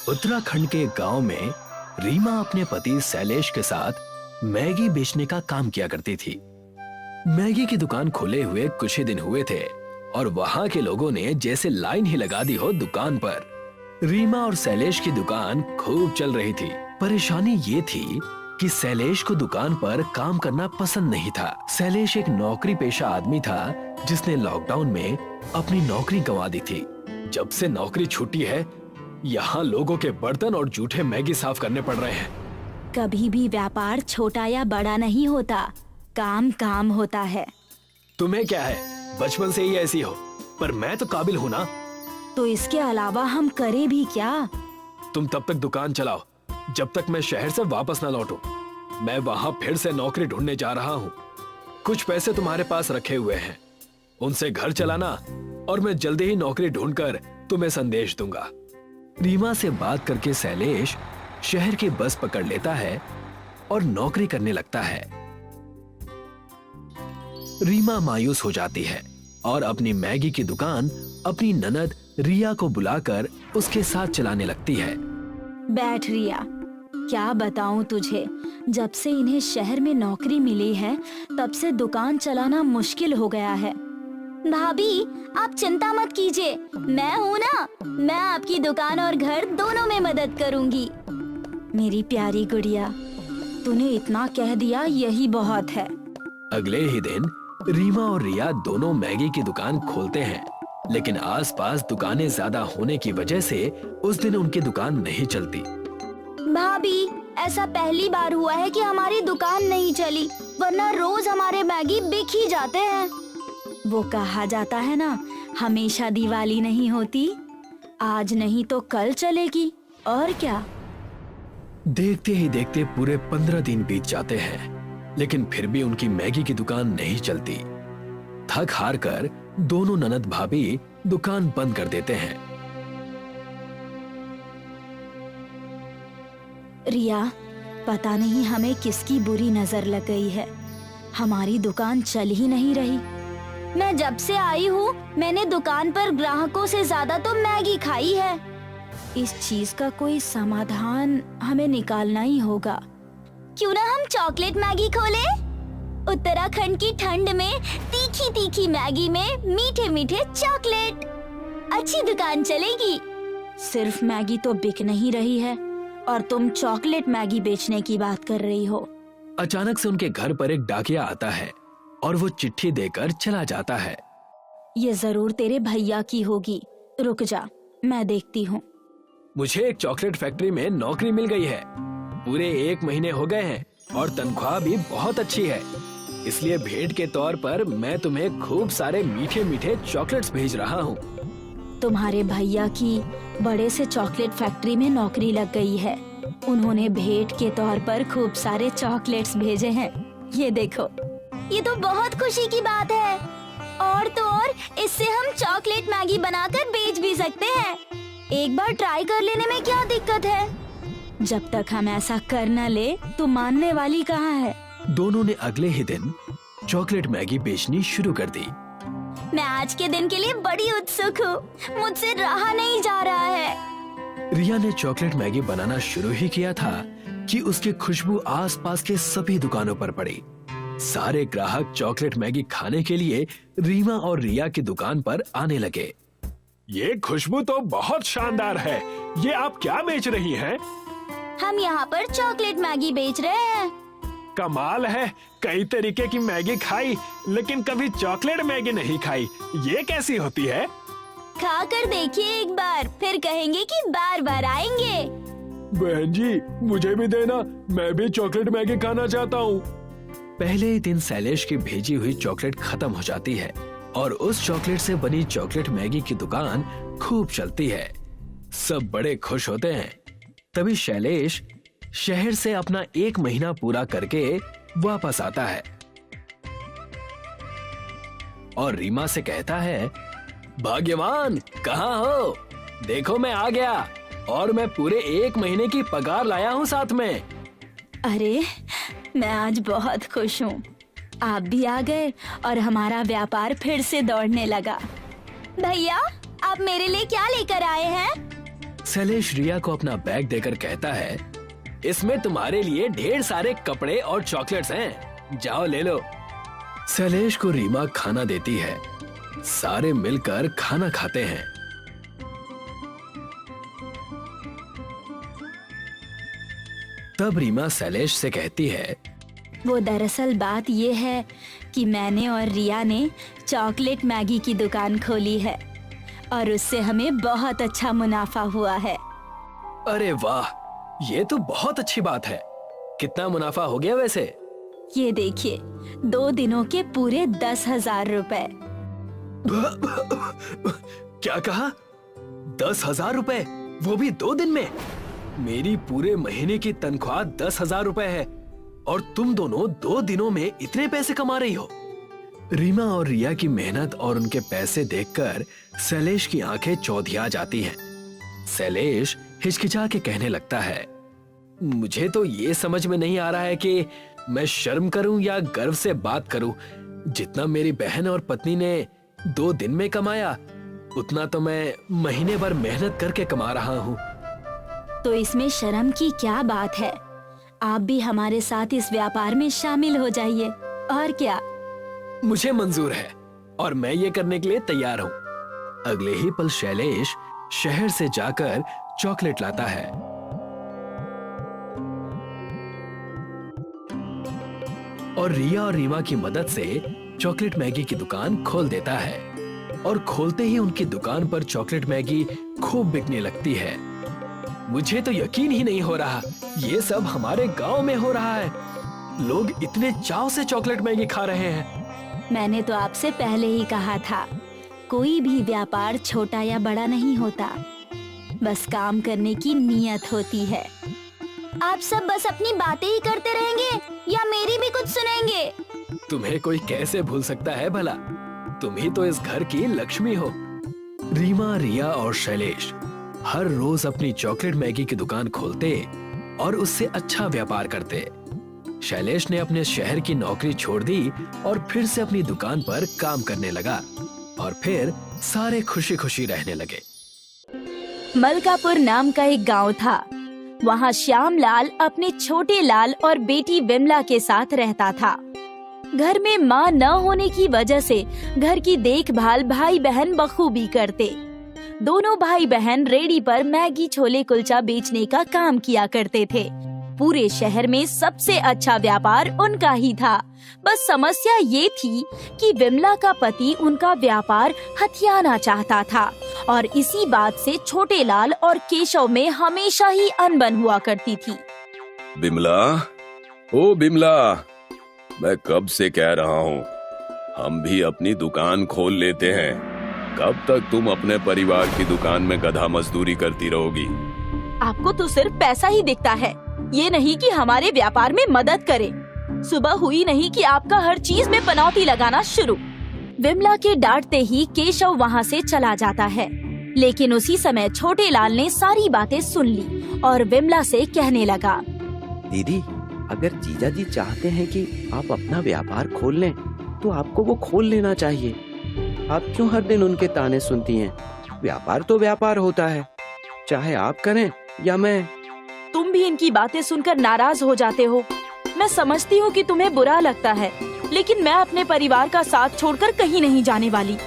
उत्तराखंड के गांव में रीमा अपने पति शैलेश के साथ मैगी बेचने का काम किया करती थी। मैगी की दुकान खोले हुए कुछ ही दिन हुए थे और वहां के लोगों ने जैसे लाइन ही लगा दी हो दुकान पर। रीमा और शैलेश की दुकान खूब चल रही थी। परेशानी ये थी कि शैलेश को दुकान पर काम करना पसंद नहीं था। शैलेश एक नौकरी पेशा आदमी था जिसने लॉकडाउन में अपनी नौकरी गंवा दी थी। जब से नौकरी छूटी है, यहाँ लोगों के बर्तन और जूठे मैगी साफ करने पड़ रहे हैं। कभी भी व्यापार छोटा या बड़ा नहीं होता, काम काम होता है। तुम्हें क्या है, बचपन से ही ऐसी हो, पर मैं तो काबिल हूँ ना। तो इसके अलावा हम करें भी क्या? तुम तब तक दुकान चलाओ जब तक मैं शहर से वापस न लौटूं। मैं वहाँ फिर से नौकरी ढूंढने जा रहा हूँ। कुछ पैसे तुम्हारे पास रखे हुए हैं, उनसे घर चलाना और मैं जल्दी ही नौकरी ढूंढकर तुम्हें संदेश दूंगा। रीमा से बात करके शैलेश शहर की बस पकड़ लेता है और नौकरी करने लगता है। रीमा मायूस हो जाती है और अपनी मैगी की दुकान अपनी ननद रिया को बुलाकर उसके साथ चलाने लगती है। बैठ रिया, क्या बताऊं तुझे, जब से इन्हें शहर में नौकरी मिली है तब से दुकान चलाना मुश्किल हो गया है। भाभी, आप चिंता मत कीजिए, मैं हूँ ना, मैं आपकी दुकान और घर दोनों में मदद करूंगी। मेरी प्यारी गुड़िया, तूने इतना कह दिया यही बहुत है। अगले ही दिन रीमा और रिया दोनों मैगी की दुकान खोलते हैं, लेकिन आसपास दुकानें ज्यादा होने की वजह से उस दिन उनकी दुकान नहीं चलती। भाभी, ऐसा पहली बार हुआ है कि हमारी दुकान नहीं चली, वरना रोज हमारे मैगी बिक ही जाते हैं। वो कहा जाता है ना, हमेशा दिवाली नहीं होती, आज नहीं तो कल चलेगी, और क्या। देखते ही देखते पूरे 15 दिन बीत जाते हैं, लेकिन फिर भी उनकी मैगी की दुकान नहीं चलती। थक हार कर दोनों ननद भाभी दुकान बंद कर देते हैं। रिया, पता नहीं हमें किसकी बुरी नजर लग गई है, हमारी दुकान चल ही नहीं रही। मैं जब से आई हूँ मैंने दुकान पर ग्राहकों से ज्यादा तो मैगी खाई है। इस चीज का कोई समाधान हमें निकालना ही होगा। क्यों ना हम चॉकलेट मैगी खोलें? उत्तराखंड की ठंड में तीखी तीखी मैगी में मीठे मीठे चॉकलेट, अच्छी दुकान चलेगी। सिर्फ मैगी तो बिक नहीं रही है और तुम चॉकलेट मैगी बेचने की बात कर रही हो। अचानक से उनके घर पर एक डाकिया आता है और वो चिट्ठी देकर चला जाता है। ये जरूर तेरे भैया की होगी, रुक जा, मैं देखती हूँ। मुझे एक चॉकलेट फैक्ट्री में नौकरी मिल गई है। पूरे 1 महीने हो गए हैं और तनख्वाह भी बहुत अच्छी है, इसलिए भेंट के तौर पर मैं तुम्हें खूब सारे मीठे मीठे चॉकलेट्स भेज रहा हूँ। तुम्हारे भैया की बड़े से चॉकलेट फैक्ट्री में नौकरी लग गई है, उन्होंने भेंट के तौर पर खूब सारे चॉकलेट्स भेजे हैं। ये देखो, ये तो बहुत खुशी की बात है। और तो और इससे हम चॉकलेट मैगी बनाकर बेच भी सकते हैं। एक बार ट्राई कर लेने में क्या दिक्कत है? जब तक हम ऐसा कर न ले तो मानने वाली कहाँ है। दोनों ने अगले ही दिन चॉकलेट मैगी बेचनी शुरू कर दी। मैं आज के दिन के लिए बड़ी उत्सुक हूँ, मुझसे रहा नहीं जा रहा है। रिया ने चॉकलेट मैगी बनाना शुरू ही किया था कि उसकी खुशबू आसपास के सभी दुकानों पर पड़ी। सारे ग्राहक चॉकलेट मैगी खाने के लिए रीमा और रिया की दुकान पर आने लगे। ये खुशबू तो बहुत शानदार है, ये आप क्या बेच रही हैं? हम यहाँ पर चॉकलेट मैगी बेच रहे हैं। कमाल है, कई तरीके की मैगी खाई लेकिन कभी चॉकलेट मैगी नहीं खाई, ये कैसी होती है? खा कर देखिए एक बार, फिर कहेंगे कि बार बार आएंगे। बहन जी, मुझे भी देना, मैं भी चॉकलेट मैगी खाना चाहता हूँ। पहले ही दिन शैलेश की भेजी हुई चॉकलेट खत्म हो जाती है और उस चॉकलेट से बनी चॉकलेट मैगी की दुकान खूब चलती है। सब बड़े खुश होते हैं। तभी शैलेश शहर से अपना 1 महीना पूरा करके वापस आता है और रीमा से कहता है, भाग्यवान, कहाँ हो? देखो मैं आ गया और मैं पूरे 1 महीने की पगार लाया हूँ साथ में। अरे, मैं आज बहुत खुश हूँ, आप भी आ गए और हमारा व्यापार फिर से दौड़ने लगा। भैया, आप मेरे लिए क्या लेकर आए हैं? शैलेश रिया को अपना बैग देकर कहता है, इसमें तुम्हारे लिए ढेर सारे कपड़े और चॉकलेट्स हैं, जाओ ले लो। शैलेश को रीमा खाना देती है। सारे मिलकर खाना खाते हैं। तब रीमा शैलेश से कहती है, वो दरअसल बात ये है कि मैंने और रिया ने चॉकलेट मैगी की दुकान खोली है और उससे हमें बहुत अच्छा मुनाफा हुआ है। अरे वाह, ये तो बहुत अच्छी बात है। कितना मुनाफा हो गया वैसे? ये देखिए, 2 दिनों के पूरे 10,000 रुपए। क्या कहा? 10,000 रुपए, वो भी 2 दिन में? मेरी पूरे महीने की तनख्वाह 10,000 रुपए है और तुम दोनों 2 दिनों में इतने पैसे कमा रही हो। रीमा और रिया की मेहनत और उनके पैसे देखकर शैलेश की आंखें चौधिया जाती हैं। शैलेश हिचकिचा के कहने लगता है, मुझे तो ये समझ में नहीं आ रहा है कि मैं शर्म करूं या गर्व से बात करूं। जितना मेरी बहन और पत्नी ने 2 दिन में कमाया, उतना तो मैं महीने भर मेहनत करके कमा रहा हूं। तो इसमें शर्म की क्या बात है? आप भी हमारे साथ इस व्यापार में शामिल हो जाइए। और क्या? मुझे मंजूर है और मैं ये करने के लिए तैयार हूँ। अगले ही पल शैलेश शहर से जाकर चॉकलेट लाता है। और रिया और रीमा की मदद से चॉकलेट मैगी की दुकान खोल देता है। और खोलते ही उनकी दुकान पर चॉकलेट मैगी खूब बिकने लगती है। मुझे तो यकीन ही नहीं हो रहा, ये सब हमारे गांव में हो रहा है। लोग इतने चाव से चॉकलेट मैगी खा रहे हैं। मैंने तो आपसे पहले ही कहा था, कोई भी व्यापार छोटा या बड़ा नहीं होता, बस काम करने की नीयत होती है। आप सब बस अपनी बातें ही करते रहेंगे या मेरी भी कुछ सुनेंगे? तुम्हें कोई कैसे भूल सकता है भला? तुम ही तो इस घर की लक्ष्मी हो। रीमा, रिया और शैलेश हर रोज अपनी चॉकलेट मैगी की दुकान खोलते और उससे अच्छा व्यापार करते। शैलेश ने अपने शहर की नौकरी छोड़ दी और फिर से अपनी दुकान पर काम करने लगा और फिर सारे खुशी खुशी रहने लगे। मलकापुर नाम का एक गांव था। वहाँ श्यामलाल अपने छोटे लाल और बेटी विमला के साथ रहता था। घर में माँ न होने की वजह से घर की देखभाल भाई बहन बखूबी करते। दोनों भाई बहन रेडी पर मैगी छोले कुलचा बेचने का काम किया करते थे। पूरे शहर में सबसे अच्छा व्यापार उनका ही था। बस समस्या ये थी कि विमला का पति उनका व्यापार हथियाना चाहता था और इसी बात से छोटे लाल और केशव में हमेशा ही अनबन हुआ करती थी। बिमला, ओ बिमला, मैं कब से कह रहा हूँ, हम भी अपनी दुकान खोल लेते हैं। कब तक तुम अपने परिवार की दुकान में गधा मजदूरी करती रहोगी? आपको तो सिर्फ पैसा ही दिखता है, ये नहीं कि हमारे व्यापार में मदद करे। सुबह हुई नहीं कि आपका हर चीज में पनौती लगाना शुरू। विमला के डांटते ही केशव वहाँ से चला जाता है, लेकिन उसी समय छोटे लाल ने सारी बातें सुन ली और विमला से कहने लगा, दीदी, अगर जीजा जी चाहते हैं कि आप अपना व्यापार खोल लें, तो आपको वो खोल लेना चाहिए। आप क्यों हर दिन उनके ताने सुनती हैं? व्यापार तो व्यापार होता है, चाहे आप करें या मैं। तुम भी इनकी बातें सुनकर नाराज हो जाते हो। मैं समझती हूँ कि तुम्हें बुरा लगता है, लेकिन मैं अपने परिवार का साथ छोड़कर कहीं नहीं जाने वाली।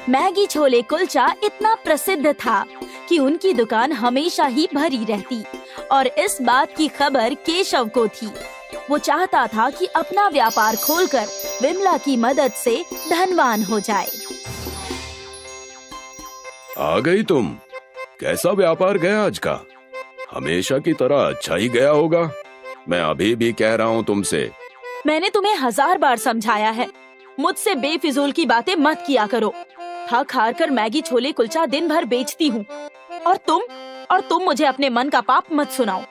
मैगी छोले कुलचा इतना प्रसिद्ध था कि उनकी दुकान हमेशा ही भरी रहती और इस बात की खबर केशव को थी। वो चाहता था कि अपना व्यापार खोलकर विमला की मदद से धनवान हो जाए। आ गई तुम। कैसा व्यापार गया आज का? हमेशा की तरह अच्छा ही गया होगा। मैं अभी भी कह रहा हूँ तुमसे। मैंने तुम्हें 1000 बार समझाया है, मुझसे बेफिजूल की बातें मत किया करो। थक हार कर मैगी छोले कुलचा दिन भर बेचती हूँ और तुम मुझे अपने मन का पाप मत सुनाओ।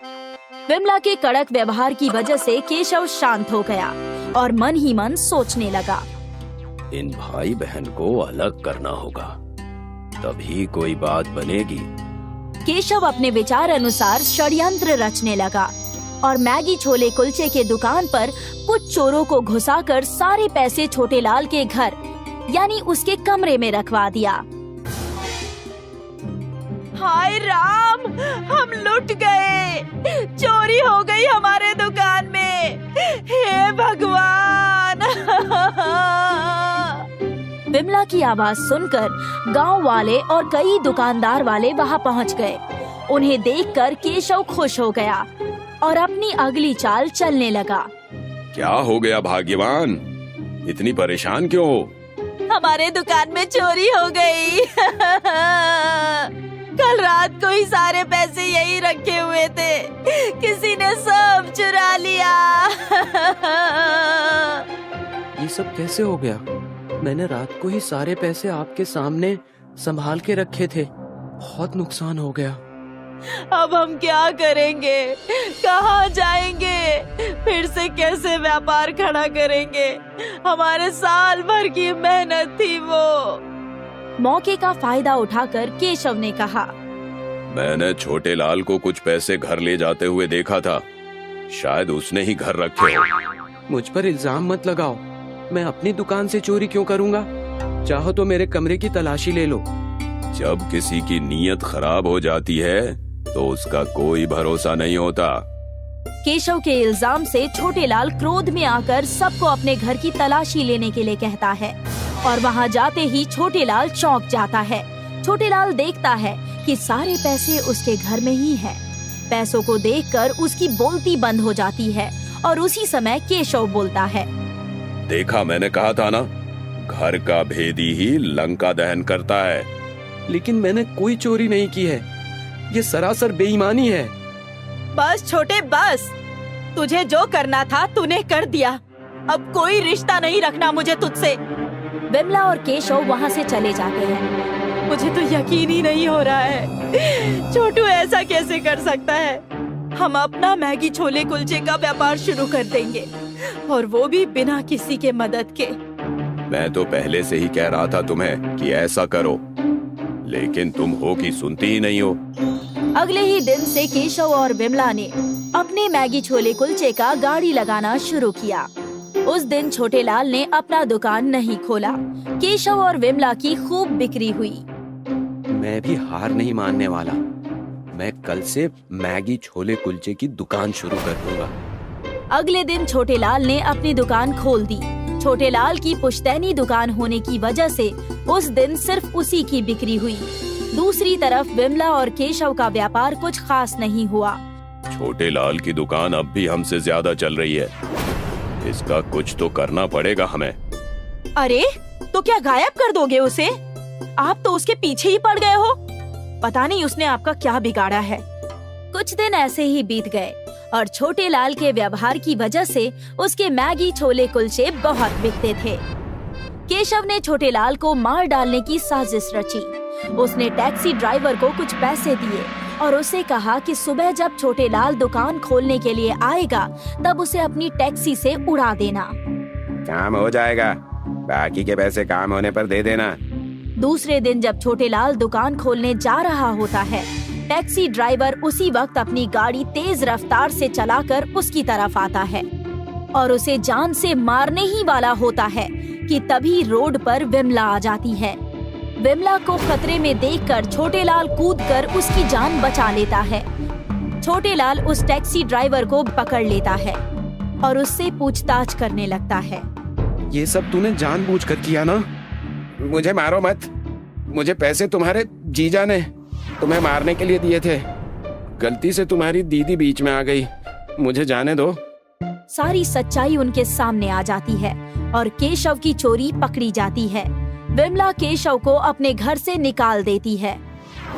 विमला के कड़क व्यवहार की वजह से केशव शांत हो गया और मन ही मन सोचने लगा, इन भाई बहन को अलग करना होगा, तभी कोई बात बनेगी। केशव अपने विचार अनुसार षड्यंत्र रचने लगा और मैगी छोले कुलचे के दुकान पर कुछ चोरों को घुसाकर सारे पैसे छोटे लाल के घर यानी उसके कमरे में रखवा दिया। हाय राम, हम लुट गए, चोरी हो गई हमारे दुकान में, हे भगवान। विमला की आवाज सुनकर गांव वाले और कई दुकानदार वाले वहां पहुंच गए। उन्हें देखकर केशव खुश हो गया और अपनी अगली चाल चलने लगा। क्या हो गया भाग्यवान, इतनी परेशान क्यों हो? हमारे दुकान में चोरी हो गई। कल रात को ही सारे पैसे यही रखे हुए थे, किसी ने सब चुरा लिया। ये सब कैसे हो गया? मैंने रात को ही सारे पैसे आपके सामने संभाल के रखे थे। बहुत नुकसान हो गया। अब हम क्या करेंगे, कहाँ जाएंगे, फिर से कैसे व्यापार खड़ा करेंगे? हमारे साल भर की मेहनत थी वो। मौके का फायदा उठाकर केशव ने कहा, मैंने छोटे लाल को कुछ पैसे घर ले जाते हुए देखा था, शायद उसने ही घर रखे हो। मुझ पर इल्जाम मत लगाओ, मैं अपनी दुकान से चोरी क्यों करूंगा? चाहो तो मेरे कमरे की तलाशी ले लो। जब किसी की नीयत खराब हो जाती है तो उसका कोई भरोसा नहीं होता। केशव के इल्जाम से छोटे लाल क्रोध में आकर सबको अपने घर की तलाशी लेने के लिए कहता है और वहां जाते ही छोटे लाल चौंक जाता है। छोटे लाल देखता है कि सारे पैसे उसके घर में ही हैं। पैसों को देखकर उसकी बोलती बंद हो जाती है और उसी समय केशव बोलता है, देखा, मैंने कहा था ना, घर का भेदी ही लंका दहन करता है। लेकिन मैंने कोई चोरी नहीं की है, ये सरासर बेईमानी है। बस छोटे बस, तुझे जो करना था तूने कर दिया, अब कोई रिश्ता नहीं रखना मुझे तुझसे। विमला और केशव वहां से चले जाते हैं। मुझे तो यकीन ही नहीं हो रहा है, छोटू ऐसा कैसे कर सकता है। हम अपना मैगी छोले कुलचे का व्यापार शुरू कर देंगे, और वो भी बिना किसी के मदद के। मैं तो पहले से ही कह रहा था तुम्हें कि ऐसा करो, लेकिन तुम हो कि सुनती ही नहीं हो। अगले ही दिन से केशव और विमला ने अपने मैगी छोले कुलचे का गाड़ी लगाना शुरू किया। उस दिन छोटे लाल ने अपना दुकान नहीं खोला। केशव और विमला की खूब बिक्री हुई। मैं भी हार नहीं मानने वाला, मैं कल से मैगी छोले कुलचे की दुकान शुरू कर दूंगा। अगले दिन छोटे लाल ने अपनी दुकान खोल दी। छोटे लाल की पुश्तैनी दुकान होने की वजह से उस दिन सिर्फ उसी की बिक्री हुई। दूसरी तरफ विमला और केशव का व्यापार कुछ खास नहीं हुआ। छोटे लाल की दुकान अब भी हमसे ज्यादा चल रही है, इसका कुछ तो करना पड़ेगा हमें। अरे तो क्या गायब कर दोगे उसे? आप तो उसके पीछे ही पड़ गए हो, पता नहीं उसने आपका क्या बिगाड़ा है। कुछ दिन ऐसे ही बीत गए और छोटे लाल के व्यवहार की वजह से उसके मैगी छोले कुलचे बहुत बिकते थे। केशव ने छोटे लाल को मार डालने की साजिश रची। उसने टैक्सी ड्राइवर को कुछ पैसे दिए और उसे कहा कि सुबह जब छोटे लाल दुकान खोलने के लिए आएगा तब उसे अपनी टैक्सी से उड़ा देना। काम हो जाएगा, बाकी के पैसे काम होने पर दे देना। दूसरे दिन जब छोटे लाल दुकान खोलने जा रहा होता है, टैक्सी ड्राइवर उसी वक्त अपनी गाड़ी तेज रफ्तार से चलाकर उसकी तरफ आता है और उसे जान से मारने ही वाला होता है कि तभी रोड पर विमला आ जाती है। विमला को खतरे में देखकर छोटे लाल कूदकर उसकी जान बचा लेता है। छोटे लाल उस टैक्सी ड्राइवर को पकड़ लेता है और उससे पूछताछ करने लगता है। ये सब तूने जानबूझकर किया ना? मुझे मारो मत, मुझे पैसे तुम्हारे जीजा ने तुम्हें मारने के लिए दिए थे। गलती से तुम्हारी दीदी बीच में आ गई, मुझे जाने दो। सारी सच्चाई उनके सामने आ जाती है और केशव की चोरी पकड़ी जाती है। विमला केशव को अपने घर से निकाल देती है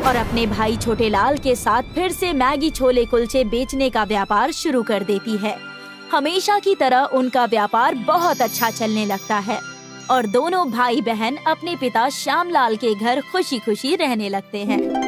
और अपने भाई छोटे लाल के साथ फिर से मैगी छोले कुलचे बेचने का व्यापार शुरू कर देती है। हमेशा की तरह उनका व्यापार बहुत अच्छा चलने लगता है और दोनों भाई बहन अपने पिता श्यामलाल के घर खुशी खुशी रहने लगते हैं।